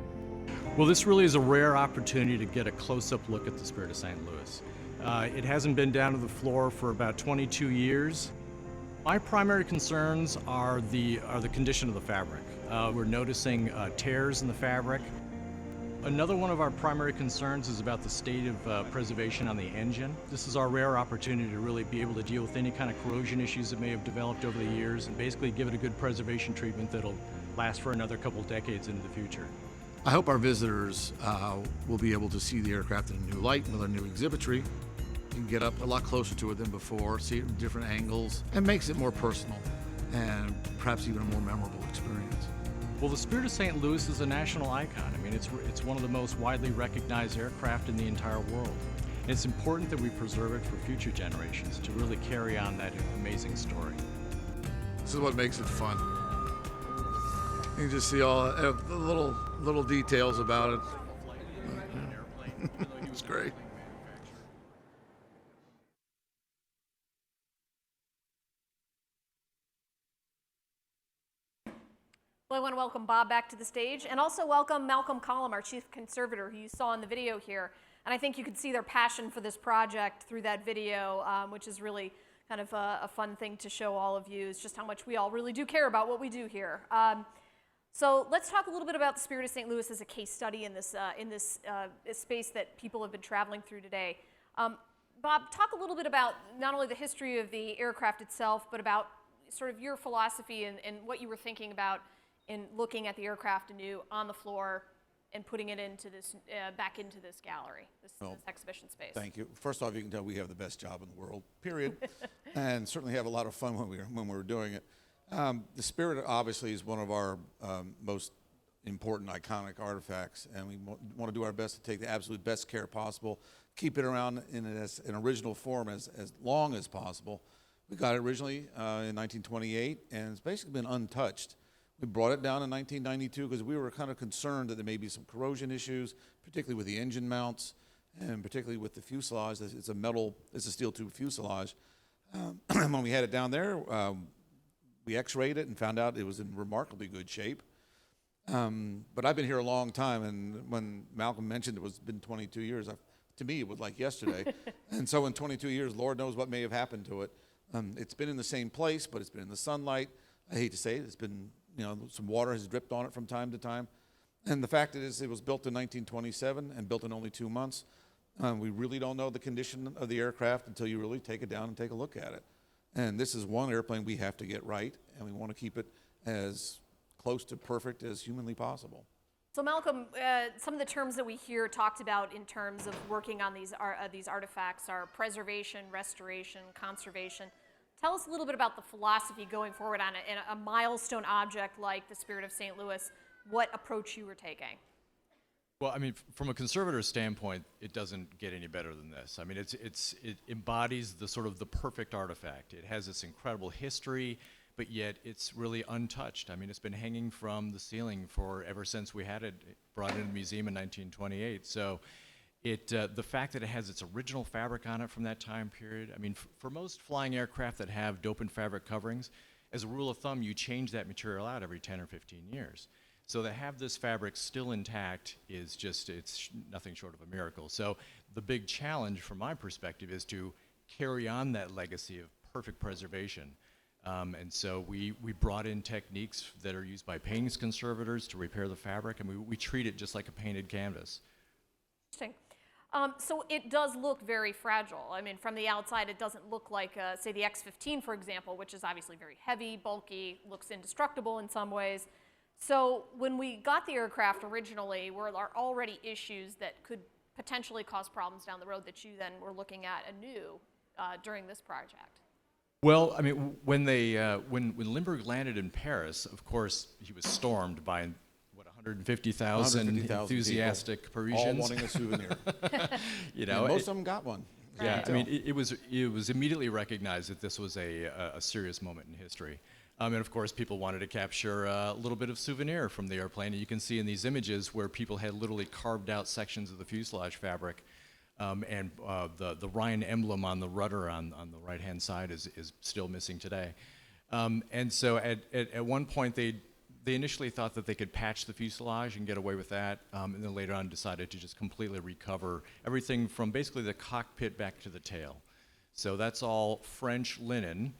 Well, this really is a rare opportunity to get a close-up look at the Spirit of St. Louis. It hasn't been down to the floor for about 22 years. My primary concerns are the condition of the fabric. We're noticing tears in the fabric. Another one of our primary concerns is about the state of preservation on the engine. This is our rare opportunity to really be able to deal with any kind of corrosion issues that may have developed over the years and basically give it a good preservation treatment that'll last for another couple decades into the future. I hope our visitors will be able to see the aircraft in a new light with our new exhibitry. You can get up a lot closer to it than before, see it from different angles, and makes it more personal and perhaps even a more memorable experience. Well, the Spirit of St. Louis is a national icon. I mean, it's one of the most widely recognized aircraft in the entire world. And it's important that we preserve it for future generations to really carry on that amazing story. This is what makes it fun. You can just see all the little details about it. It was great. Well, I want to welcome Bob back to the stage and also welcome Malcolm Collum, our chief conservator, who you saw in the video here. And I think you could see their passion for this project through that video, which is really kind of a fun thing to show all of you, is just how much we all really do care about what we do here. So let's talk a little bit about the Spirit of St. Louis as a case study in this space that people have been traveling through today. Bob, talk a little bit about not only the history of the aircraft itself, but about sort of your philosophy and what you were thinking about in looking at the aircraft anew on the floor and putting it into this back into this gallery, this exhibition space. Thank you. First off, you can tell we have the best job in the world, period, and certainly have a lot of fun when we're doing it. The Spirit obviously is one of our most important, iconic artifacts, and we want to do our best to take the absolute best care possible, keep it around in an original form as long as possible. We got it originally in 1928, and it's basically been untouched. We brought it down in 1992 because we were kind of concerned that there may be some corrosion issues, particularly with the engine mounts, and particularly with the fuselage. It's a steel tube fuselage. When we had it down there, we x-rayed it and found out it was in remarkably good shape. But I've been here a long time, and when Malcolm mentioned it was been 22 years, to me it was like yesterday. And so in 22 years, Lord knows what may have happened to it. It's been in the same place, but it's been in the sunlight. I hate to say it, it's been, some water has dripped on it from time to time. And the fact is, it was built in 1927 and built in only 2 months. We really don't know the condition of the aircraft until you really take it down and take a look at it. And this is one airplane we have to get right, and we want to keep it as close to perfect as humanly possible. So Malcolm, some of the terms that we hear talked about in terms of working on these artifacts are preservation, restoration, conservation. Tell us a little bit about the philosophy going forward on a milestone object like the Spirit of St. Louis, what approach you were taking. Well, I mean, from a conservator's standpoint, it doesn't get any better than this. I mean, it embodies the sort of the perfect artifact. It has this incredible history, but yet it's really untouched. I mean, it's been hanging from the ceiling ever since we had it brought into the museum in 1928. So the fact that it has its original fabric on it from that time period, I mean, for most flying aircraft that have dopant fabric coverings, as a rule of thumb, you change that material out every 10 or 15 years. So to have this fabric still intact is it's nothing short of a miracle. So the big challenge from my perspective is to carry on that legacy of perfect preservation. And so we brought in techniques that are used by paintings conservators to repair the fabric, and we treat it just like a painted canvas. Interesting. So it does look very fragile. I mean, from the outside, it doesn't look like, say, the X-15, for example, which is obviously very heavy, bulky, looks indestructible in some ways. So when we got the aircraft originally, were there already issues that could potentially cause problems down the road that you then were looking at anew during this project? Well, I mean, when Lindbergh landed in Paris, of course, he was stormed by 150,000 enthusiastic people, Parisians, all wanting a souvenir. And most of them got one. Yeah, I mean, it was immediately recognized that this was a serious moment in history. And of course, people wanted to capture a little bit of souvenir from the airplane. And you can see in these images where people had literally carved out sections of the fuselage fabric. And the Ryan emblem on the rudder on the right-hand side is still missing today. And so at one point, they initially thought that they could patch the fuselage and get away with that. And then later on decided to just completely recover everything from basically the cockpit back to the tail. So that's all French linen.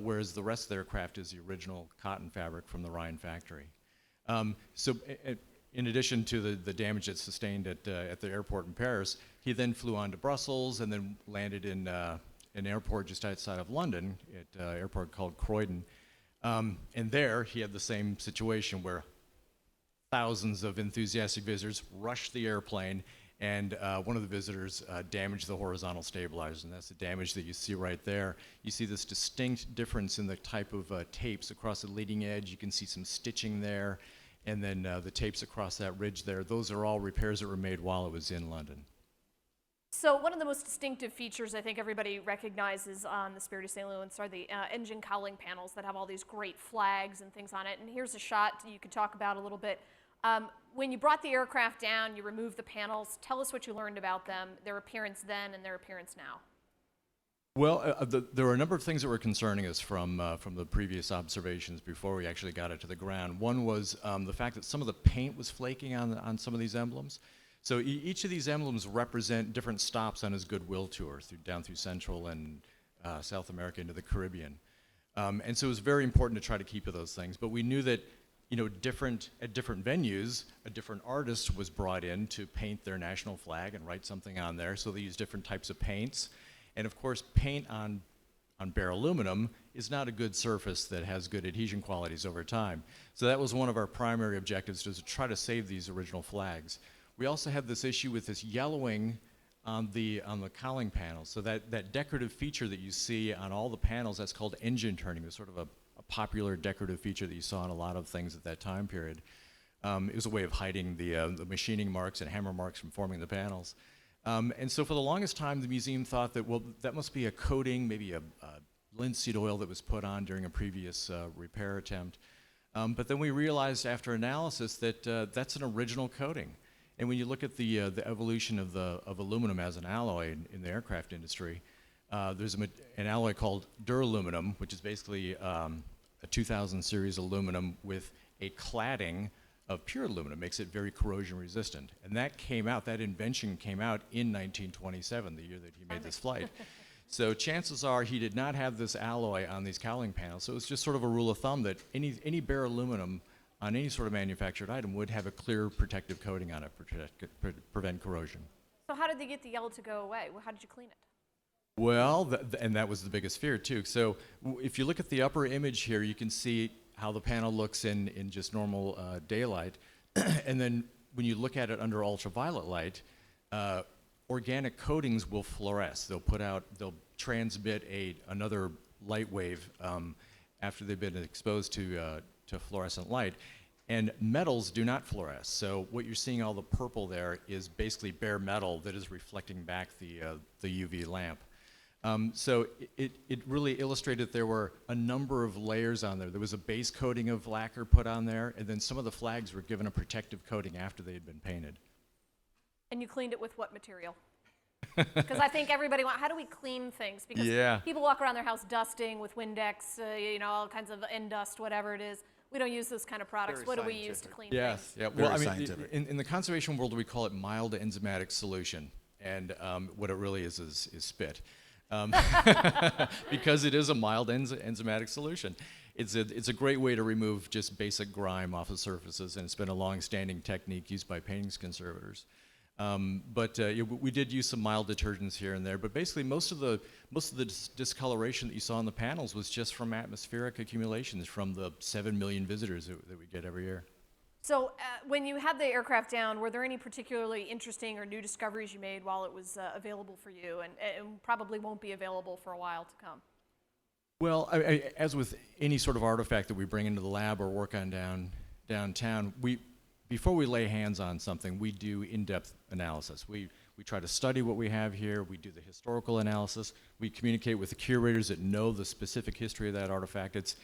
Whereas the rest of the aircraft is the original cotton fabric from the Ryan factory. So in addition to the damage that's sustained at the airport in Paris, he then flew on to Brussels and then landed in an airport just outside of London, at an airport called Croydon. And there he had the same situation where thousands of enthusiastic visitors rushed the airplane, and one of the visitors damaged the horizontal stabilizers, and that's the damage that you see right there. You see this distinct difference in the type of tapes across the leading edge. You can see some stitching there, and then the tapes across that ridge there. Those are all repairs that were made while it was in London. So one of the most distinctive features I think everybody recognizes on the Spirit of St. Louis are the engine cowling panels that have all these great flags and things on it. And here's a shot you could talk about a little bit. When you brought the aircraft down, you removed the panels. Tell us what you learned about them, their appearance then and their appearance now. Well, there were a number of things that were concerning us from the previous observations before we actually got it to the ground. One was the fact that some of the paint was flaking on some of these emblems. So each of these emblems represent different stops on his goodwill tour down through Central and South America into the Caribbean. And so it was very important to try to keep those things. But we knew that at different venues, a different artist was brought in to paint their national flag and write something on there. So they used different types of paints. And of course, paint on bare aluminum is not a good surface that has good adhesion qualities over time. So that was one of our primary objectives, was to try to save these original flags. We also have this issue with this yellowing on the cowling panels. So that decorative feature that you see on all the panels, that's called engine turning. It's sort of a popular decorative feature that you saw in a lot of things at that time period. It was a way of hiding the machining marks and hammer marks from forming the panels. And so for the longest time, the museum thought that, well, that must be a coating, maybe a linseed oil that was put on during a previous repair attempt. But then we realized after analysis that that's an original coating. And when you look at the evolution of aluminum as an alloy in the aircraft industry, there's an alloy called duraluminum, which is basically a 2000 series aluminum with a cladding of pure aluminum, makes it very corrosion resistant. And that invention came out in 1927, the year that he made this flight. So chances are he did not have this alloy on these cowling panels. So it's just sort of a rule of thumb that any bare aluminum on any sort of manufactured item would have a clear protective coating on it to prevent corrosion. So how did they get the yellow to go away? How did you clean it? Well, and that was the biggest fear too. So if you look at the upper image here, you can see how the panel looks in just normal daylight. And then when you look at it under ultraviolet light, organic coatings will fluoresce. They'll transmit another light wave after they've been exposed to fluorescent light. And metals do not fluoresce. So what you're seeing, all the purple there, is basically bare metal that is reflecting back the UV lamp. So it really illustrated that there were a number of layers on there. There was a base coating of lacquer put on there, and then some of the flags were given a protective coating after they had been painted. And you cleaned it with what material? Because I think everybody how do we clean things? Because people walk around their house dusting with Windex, all kinds of end dust, whatever it is. We don't use those kind of products. Very what do we scientific. use to clean Yes, things? yeah. Very Well, I mean, scientific. in the conservation world, we call it mild enzymatic solution, and what it really is spit, because it is a mild enzymatic solution. It's a great way to remove just basic grime off of surfaces, and it's been a long-standing technique used by paintings conservators. We did use some mild detergents here and there, but basically most of the discoloration that you saw on the panels was just from atmospheric accumulations from the 7 million visitors that we get every year. So when you had the aircraft down, were there any particularly interesting or new discoveries you made while it was available for you, and probably won't be available for a while to come? Well, as with any sort of artifact that we bring into the lab or work on downtown, before we lay hands on something, we do in-depth analysis. We try to study what we have here. We do the historical analysis. We communicate with the curators that know the specific history of that artifact. It's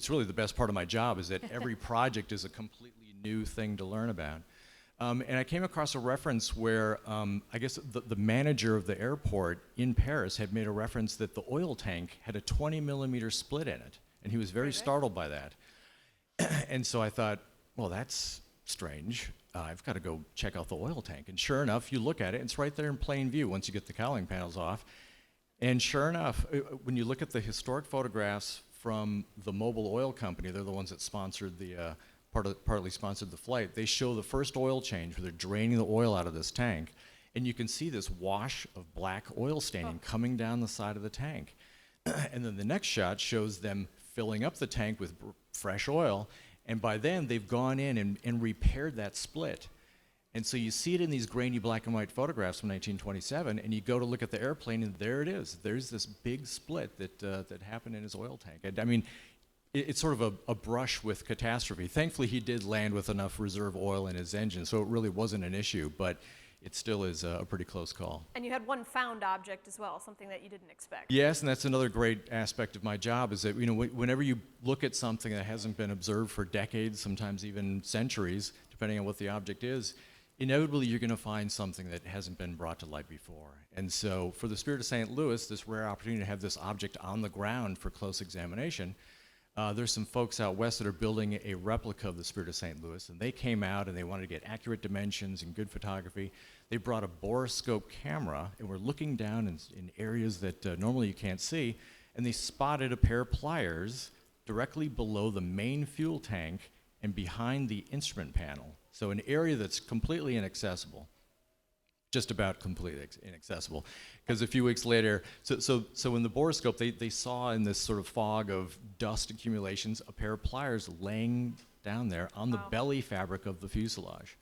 really the best part of my job, is that every project is a completely new thing to learn about. And I came across a reference where I guess the manager of the airport in Paris had made a reference that the oil tank had a 20-millimeter split in it, and he was very startled by that. And so I thought, well, that's strange. I've got to go check out the oil tank. And sure enough, you look at it, it's right there in plain view once you get the cowling panels off. And sure enough, when you look at the historic photographs from the Mobil Oil Company, they're the ones that sponsored partly sponsored the flight, they show the first oil change where they're draining the oil out of this tank. And you can see this wash of black oil staining coming down the side of the tank. And then the next shot shows them filling up the tank with fresh oil. And by then, they've gone in and repaired that split. And so you see it in these grainy black and white photographs from 1927, and you go to look at the airplane, and there it is. There's this big split that happened in his oil tank. It's sort of a brush with catastrophe. Thankfully, he did land with enough reserve oil in his engine, so it really wasn't an issue, but it still is a pretty close call. And you had one found object as well, something that you didn't expect. Yes, and that's another great aspect of my job, is that whenever you look at something that hasn't been observed for decades, sometimes even centuries, depending on what the object is, inevitably you're going to find something that hasn't been brought to light before. And so for the Spirit of St. Louis, this rare opportunity to have this object on the ground for close examination, there's some folks out west that are building a replica of the Spirit of St. Louis, and they came out and they wanted to get accurate dimensions and good photography. They brought a borescope camera, and we're looking down in areas that normally you can't see, and they spotted a pair of pliers directly below the main fuel tank and behind the instrument panel. So an area that's completely inaccessible, just about completely inaccessible. Because a few weeks later, so in the borescope, they saw in this sort of fog of dust accumulations a pair of pliers laying down there on the belly fabric of the fuselage.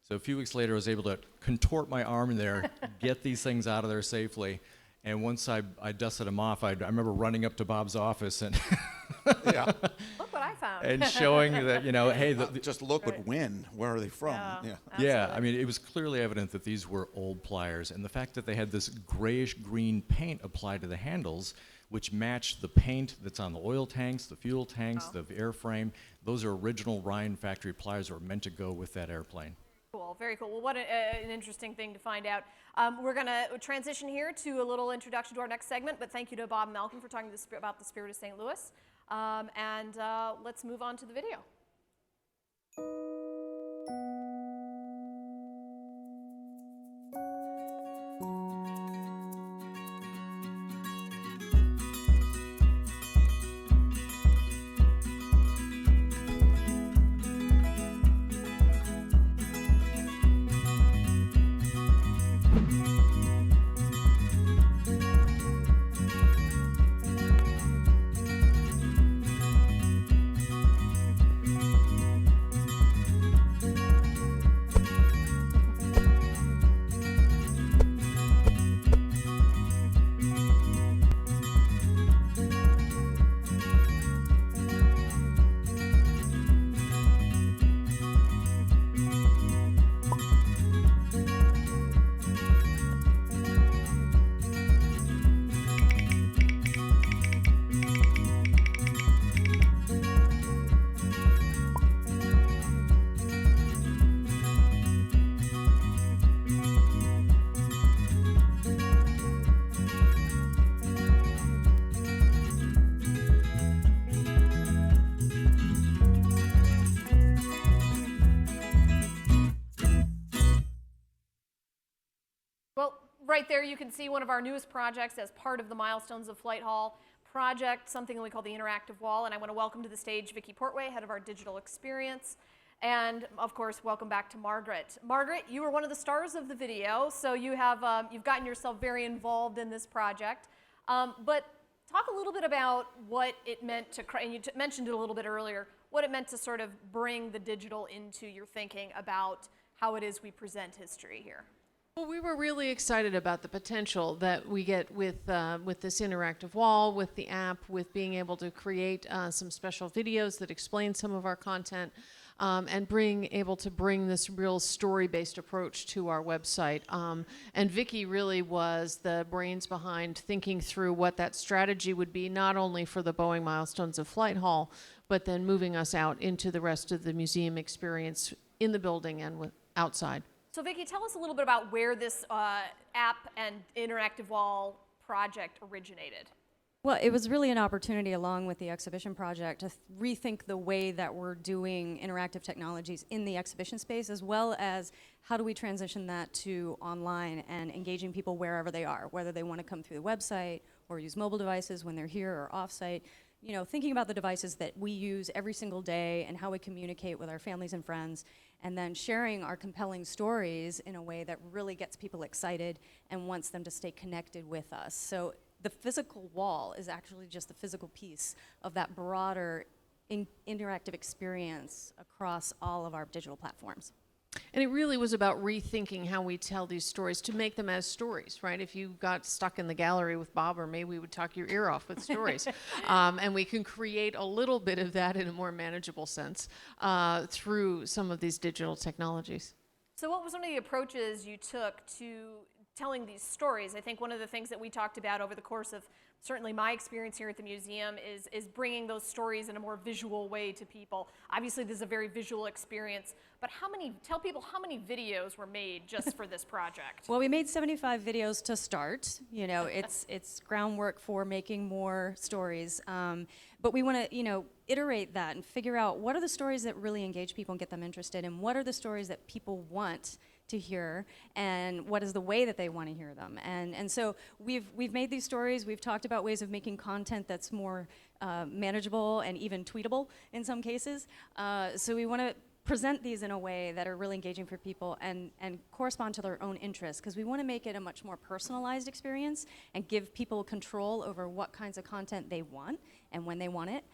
So a few weeks later, I was able to contort my arm in there, get these things out of there safely, And once I dusted them off, I remember running up to Bob's office and Yeah. Look what I found. and showing that, hey, Just look but when. Where are they from? Yeah. yeah, I mean, it was clearly evident that these were old pliers, and the fact that they had this grayish-green paint applied to the handles, which matched the paint that's on the oil tanks, the fuel tanks, the airframe. Those are original Ryan factory pliers that were meant to go with that airplane. Cool, very cool. Well, what an interesting thing to find out. We're going to transition here to a little introduction to our next segment, but thank you to Bob and Malcolm for talking about the Spirit of St. Louis. And let's move on to the video. Right there you can see one of our newest projects as part of the Milestones of Flight Hall project, something we call the interactive wall. And I want to welcome to the stage Vicki Portway, head of our digital experience. And of course, welcome back to Margaret. Margaret, you were one of the stars of the video, so you've gotten yourself very involved in this project. But talk a little bit about what it meant to, and you mentioned it a little bit earlier, what it meant to sort of bring the digital into your thinking about how it is we present history here. Well, we were really excited about the potential that we get with this interactive wall, with the app, with being able to create some special videos that explain some of our content, and able to bring this real story-based approach to our website. And Vicki really was the brains behind thinking through what that strategy would be, not only for the Boeing Milestones of Flight Hall, but then moving us out into the rest of the museum experience in the building and outside. So Vicki, tell us a little bit about where this app and interactive wall project originated. Well, it was really an opportunity along with the exhibition project to rethink the way that we're doing interactive technologies in the exhibition space, as well as how do we transition that to online and engaging people wherever they are, whether they want to come through the website or use mobile devices when they're here or off-site. You know, thinking about the devices that we use every single day and how we communicate with our families and friends, and then sharing our compelling stories in a way that really gets people excited and wants them to stay connected with us. So the physical wall is actually just the physical piece of that broader interactive experience across all of our digital platforms. And it really was about rethinking how we tell these stories to make them as stories, right? If you got stuck in the gallery with Bob or me, we would talk your ear off with stories. And we can create a little bit of that in a more manageable sense through some of these digital technologies. So what was one of the approaches you took to telling these stories? I think one of the things that we talked about over the course of certainly my experience here at the museum is bringing those stories in a more visual way to people. Obviously, this is a very visual experience, but tell people how many videos were made just for this project? Well, we made 75 videos to start. You know, it's groundwork for making more stories. But we want to, iterate that and figure out what are the stories that really engage people and get them interested, and what are the stories that people want to hear, and what is the way that they want to hear them. And so we've made these stories. We've talked about ways of making content that's more manageable and even tweetable in some cases. So we want to present these in a way that are really engaging for people and correspond to their own interests, because we want to make it a much more personalized experience and give people control over what kinds of content they want and when they want it,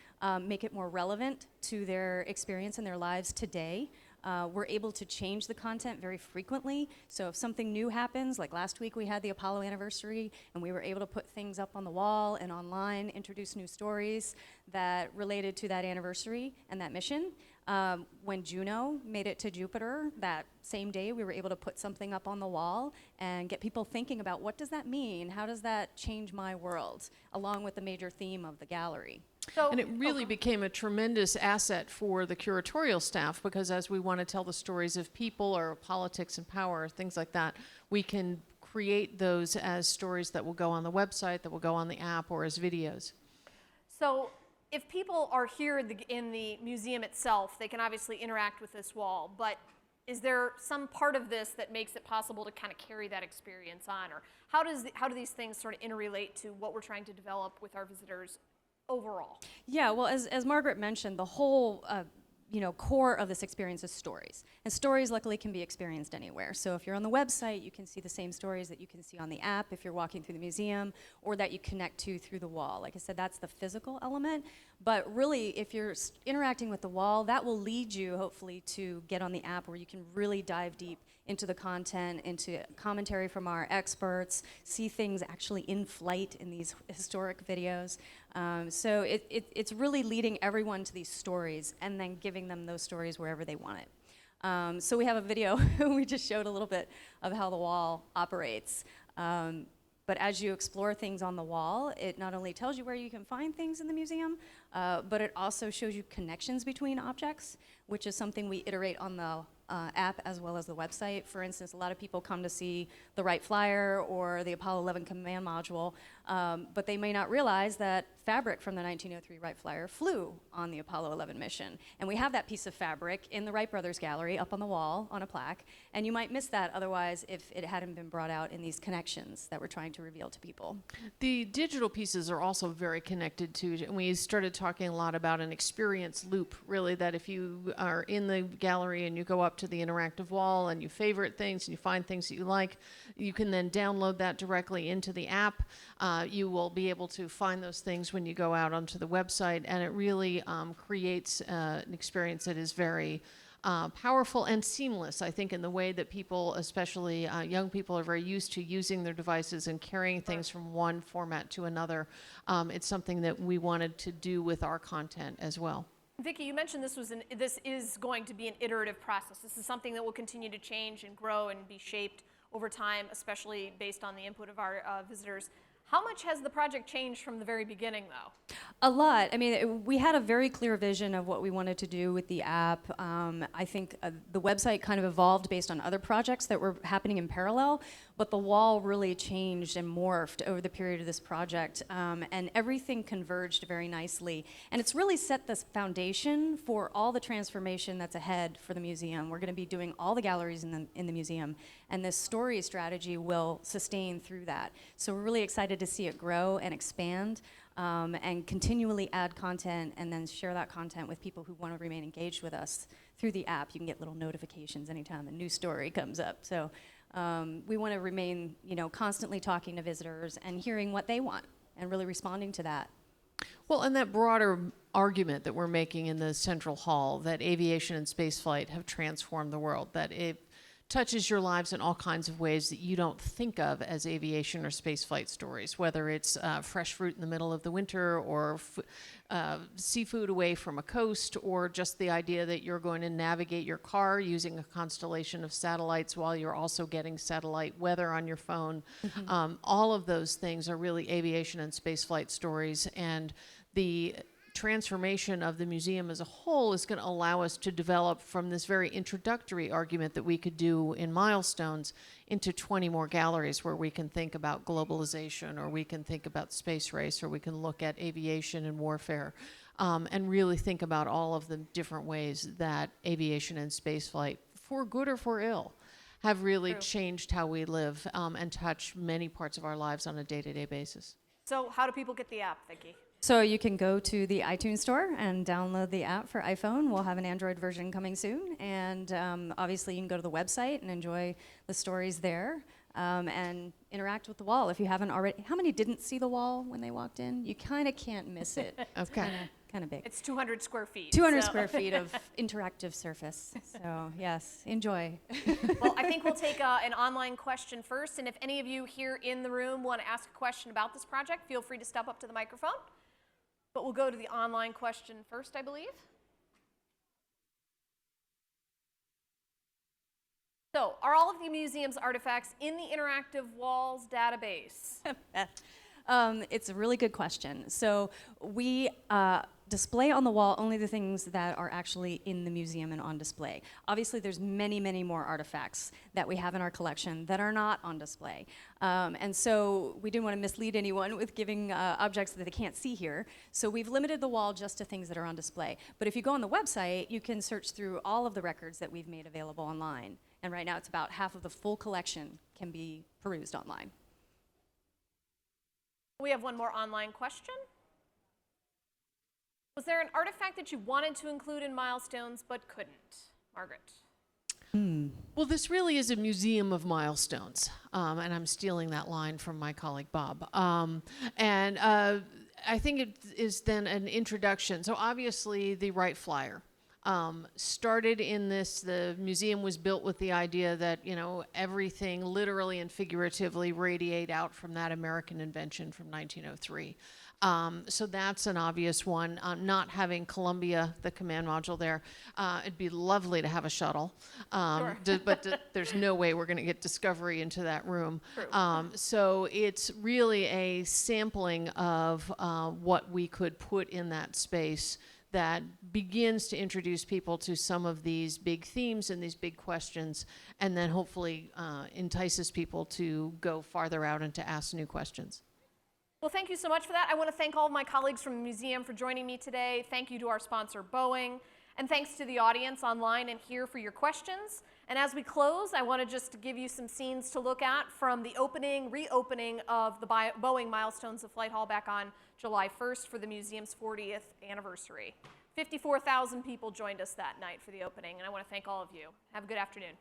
make it more relevant to their experience in their lives today. We're able to change the content very frequently. So if something new happens, like last week we had the Apollo anniversary, and we were able to put things up on the wall and online, introduce new stories that related to that anniversary and that mission. When Juno made it to Jupiter, that same day we were able to put something up on the wall and get people thinking about what does that mean? How does that change my world? Along with the major theme of the gallery. And it really became a tremendous asset for the curatorial staff, because as we want to tell the stories of people or politics and power, things like that, we can create those as stories that will go on the website, that will go on the app, or as videos. So if people are here in the museum itself, they can obviously interact with this wall, but is there some part of this that makes it possible to kind of carry that experience on? Or how do these things sort of interrelate to what we're trying to develop with our visitors overall? Yeah, well, as Margaret mentioned, the whole core of this experience is stories. And stories, luckily, can be experienced anywhere. So if you're on the website, you can see the same stories that you can see on the app if you're walking through the museum, or that you connect to through the wall. Like I said, that's the physical element. But really, if you're interacting with the wall, that will lead you, hopefully, to get on the app where you can really dive deep into the content, into commentary from our experts, see things actually in flight in these historic videos. So it's really leading everyone to these stories and then giving them those stories wherever they want it. So we have a video, we just showed a little bit of how the wall operates. But as you explore things on the wall, it not only tells you where you can find things in the museum, but it also shows you connections between objects, which is something we iterate on the app as well as the website. For instance, a lot of people come to see the Wright Flyer or the Apollo 11 command module, but they may not realize that fabric from the 1903 Wright Flyer flew on the Apollo 11 mission. And we have that piece of fabric in the Wright Brothers Gallery up on the wall on a plaque, and you might miss that otherwise if it hadn't been brought out in these connections that we're trying to reveal to people. The digital pieces are also very connected to, and we started talking a lot about an experience loop, really, that if you are in the gallery and you go up to the interactive wall and you favorite things and you find things that you like, you can then download that directly into the app. You will be able to find those things when you go out onto the website, and it really creates an experience that is very powerful and seamless, I think, in the way that people, especially young people, are very used to using their devices and carrying things from one format to another. It's something that we wanted to do with our content as well. Vicki, you mentioned this is going to be an iterative process. This is something that will continue to change and grow and be shaped over time, especially based on the input of our visitors. How much has the project changed from the very beginning, though? A lot. I mean, we had a very clear vision of what we wanted to do with the app. I think the website kind of evolved based on other projects that were happening in parallel, but the wall really changed and morphed over the period of this project, and everything converged very nicely. And it's really set this foundation for all the transformation that's ahead for the museum. We're going to be doing all the galleries in the museum, and this story strategy will sustain through that. So we're really excited to see it grow and expand, and continually add content and then share that content with people who want to remain engaged with us through the app. You can get little notifications anytime a new story comes up. So we want to remain, constantly talking to visitors and hearing what they want and really responding to that. Well, and that broader argument that we're making in the central hall, that aviation and spaceflight have transformed the world, that it touches your lives in all kinds of ways that you don't think of as aviation or spaceflight stories, whether it's fresh fruit in the middle of the winter, or seafood away from a coast, or just the idea that you're going to navigate your car using a constellation of satellites while you're also getting satellite weather on your phone. Mm-hmm. All of those things are really aviation and spaceflight stories, and the transformation of the museum as a whole is going to allow us to develop from this very introductory argument that we could do in Milestones into 20 more galleries where we can think about globalization, or we can think about space race, or we can look at aviation and warfare, and really think about all of the different ways that aviation and spaceflight, for good or for ill, have really changed how we live and touch many parts of our lives on a day-to-day basis. So how do people get the app, Vicki? So you can go to the iTunes store and download the app for iPhone. We'll have an Android version coming soon. And obviously you can go to the website and enjoy the stories there, and interact with the wall if you haven't already. How many didn't see the wall when they walked in? You kind of can't miss it. Okay. kind of big. It's 200 square feet. 200 so. square feet of interactive surface. So yes, enjoy. Well, I think we'll take an online question first, and if any of you here in the room want to ask a question about this project, feel free to step up to the microphone. But we'll go to the online question first, I believe. So, are all of the museum's artifacts in the Interactive Walls database? It's a really good question. So we display on the wall only the things that are actually in the museum and on display. Obviously, there's many, many more artifacts that we have in our collection that are not on display. And so we didn't want to mislead anyone with giving objects that they can't see here. So we've limited the wall just to things that are on display. But if you go on the website, you can search through all of the records that we've made available online. And right now, it's about half of the full collection can be perused online. We have one more online question. Was there an artifact that you wanted to include in Milestones but couldn't? Margaret. Well, this really is a museum of milestones, and I'm stealing that line from my colleague Bob. I think it is then an introduction. So obviously the Wright Flyer started in this, the museum was built with the idea that, you know, everything literally and figuratively radiate out from that American invention from 1903. So that's an obvious one. Not having Columbia, the command module there, it'd be lovely to have a shuttle, Sure. but there's no way we're going to get Discovery into that room. True. So it's really a sampling of what we could put in that space that begins to introduce people to some of these big themes and these big questions, and then hopefully entices people to go farther out and to ask new questions. Well, thank you so much for that. I want to thank all of my colleagues from the museum for joining me today. Thank you to our sponsor, Boeing. And thanks to the audience online and here for your questions. And as we close, I want to just give you some scenes to look at from the reopening of the Boeing Milestones of Flight Hall back on July 1st for the museum's 40th anniversary. 54,000 people joined us that night for the opening, and I want to thank all of you. Have a good afternoon.